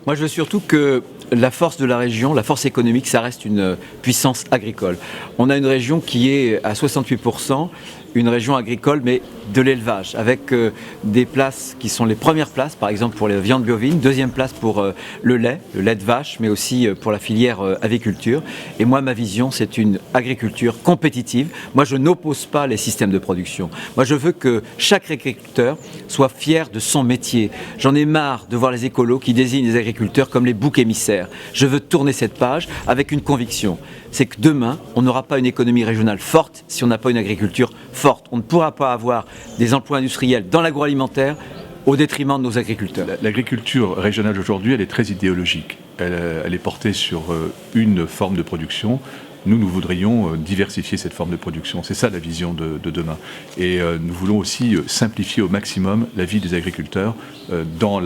Moi, je veux surtout que la force de la région, la force économique, ça reste une puissance agricole. On a une région qui est à 68%, une région agricole, mais de l'élevage, avec des places qui sont les premières places, par exemple pour les viandes bovines, deuxième place pour le lait de vache, mais aussi pour la filière aviculture. Et moi, ma vision, c'est une agriculture compétitive. Moi, je n'oppose pas les systèmes de production. Moi, je veux que chaque agriculteur soit fier de son métier. J'en ai marre de voir les écolos qui désignent les agriculteurs comme les boucs émissaires. Je veux tourner cette page avec une conviction. C'est que demain, on n'aura pas une économie régionale forte si on n'a pas une agriculture forte. On ne pourra pas avoir des emplois industriels dans l'agroalimentaire au détriment de nos agriculteurs. L'agriculture régionale aujourd'hui, elle est très idéologique. Elle est portée sur une forme de production. Nous voudrions diversifier cette forme de production. C'est ça la vision de demain. Et nous voulons aussi simplifier au maximum la vie des agriculteurs dans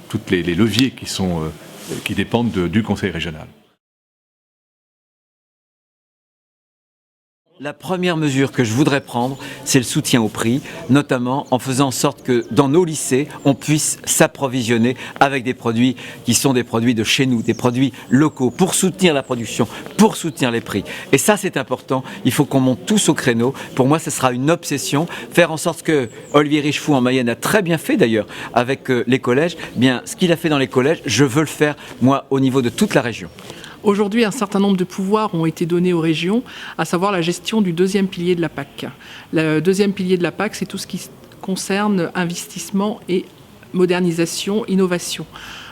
tous les leviers qui dépendent du Conseil régional. La première mesure que je voudrais prendre, c'est le soutien au prix, notamment en faisant en sorte que dans nos lycées, on puisse s'approvisionner avec des produits qui sont des produits de chez nous, des produits locaux, pour soutenir la production, pour soutenir les prix. Et ça, c'est important. Il faut qu'on monte tous au créneau. Pour moi, ce sera une obsession. Faire en sorte que Olivier Richefou en Mayenne a très bien fait d'ailleurs avec les collèges. Bien, ce qu'il a fait dans les collèges, je veux le faire, moi, au niveau de toute la région. Aujourd'hui, un certain nombre de pouvoirs ont été donnés aux régions, à savoir la gestion du deuxième pilier de la PAC. Le deuxième pilier de la PAC, c'est tout ce qui concerne investissement et modernisation, innovation.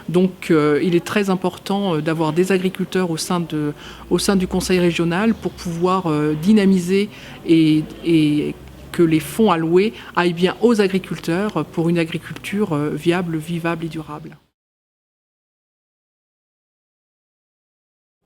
Donc il est très important d'avoir des agriculteurs au sein du Conseil régional pour pouvoir dynamiser et que les fonds alloués aillent bien aux agriculteurs pour une agriculture viable, vivable et durable.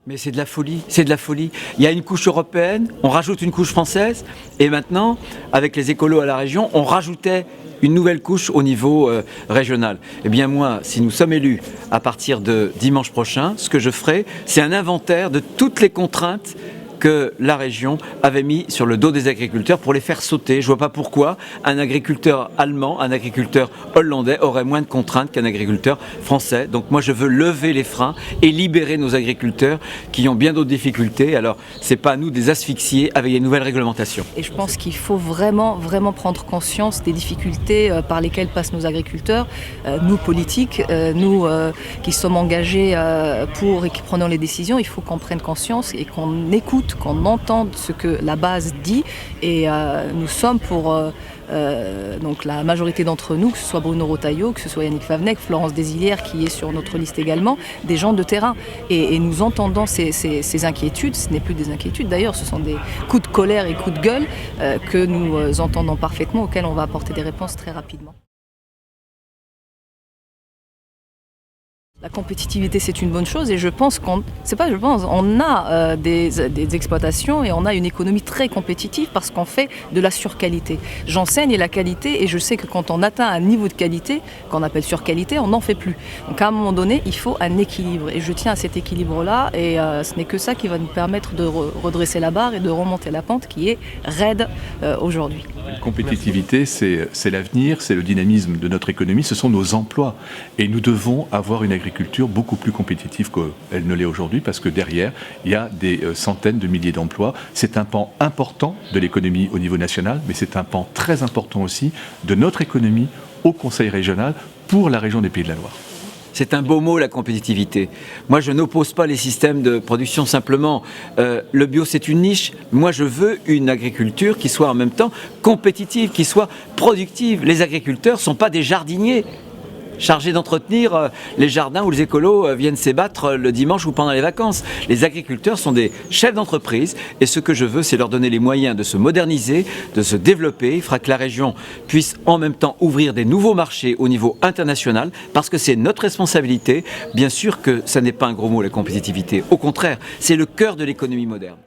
Mais c'est de la folie, c'est de la folie. Il y a une couche européenne, on rajoute une couche française, et maintenant, avec les écolos à la région, on rajoutait une nouvelle couche au niveau régional. Eh bien moi, si nous sommes élus à partir de dimanche prochain, ce que je ferai, c'est un inventaire de toutes les contraintes que la région avait mis sur le dos des agriculteurs pour les faire sauter. Je ne vois pas pourquoi un agriculteur allemand, un agriculteur hollandais aurait moins de contraintes qu'un agriculteur français. Donc moi je veux lever les freins et libérer nos agriculteurs qui ont bien d'autres difficultés. Alors c'est pas à nous de les asphyxier avec les nouvelles réglementations. Et je pense qu'il faut vraiment prendre conscience des difficultés par lesquelles passent nos agriculteurs, nous politiques, nous qui sommes engagés pour et qui prenons les décisions. Il faut qu'on prenne conscience et qu'on écoute, qu'on entende ce que la base dit, et nous sommes pour donc la majorité d'entre nous, que ce soit Bruno Retailleau, que ce soit Yannick Favennec, Florence Desillières qui est sur notre liste également, des gens de terrain, et nous entendons ces inquiétudes. Ce n'est plus des inquiétudes d'ailleurs, ce sont des coups de colère et coups de gueule que nous entendons parfaitement, auxquels on va apporter des réponses très rapidement. La compétitivité, c'est une bonne chose, et je pense on a des exploitations et on a une économie très compétitive parce qu'on fait de la surqualité. J'enseigne la qualité et je sais que quand on atteint un niveau de qualité, qu'on appelle surqualité, on n'en fait plus. Donc à un moment donné, il faut un équilibre, et je tiens à cet équilibre-là, et ce n'est que ça qui va nous permettre de redresser la barre et de remonter la pente qui est raide aujourd'hui. La compétitivité, c'est l'avenir, c'est le dynamisme de notre économie, ce sont nos emplois, et nous devons avoir une agriculture beaucoup plus compétitive qu'elle ne l'est aujourd'hui, parce que derrière, il y a des centaines de milliers d'emplois. C'est un pan important de l'économie au niveau national, mais c'est un pan très important aussi de notre économie au Conseil régional pour la région des Pays de la Loire. C'est un beau mot, la compétitivité. Moi, je n'oppose pas les systèmes de production simplement. Le bio, c'est une niche. Moi, je veux une agriculture qui soit en même temps compétitive, qui soit productive. Les agriculteurs ne sont pas des jardiniers chargés d'entretenir les jardins où les écolos viennent s'ébattre le dimanche ou pendant les vacances. Les agriculteurs sont des chefs d'entreprise, et ce que je veux, c'est leur donner les moyens de se moderniser, de se développer. Il fera que la région puisse en même temps ouvrir des nouveaux marchés au niveau international, parce que c'est notre responsabilité. Bien sûr que ça n'est pas un gros mot, la compétitivité. Au contraire, c'est le cœur de l'économie moderne.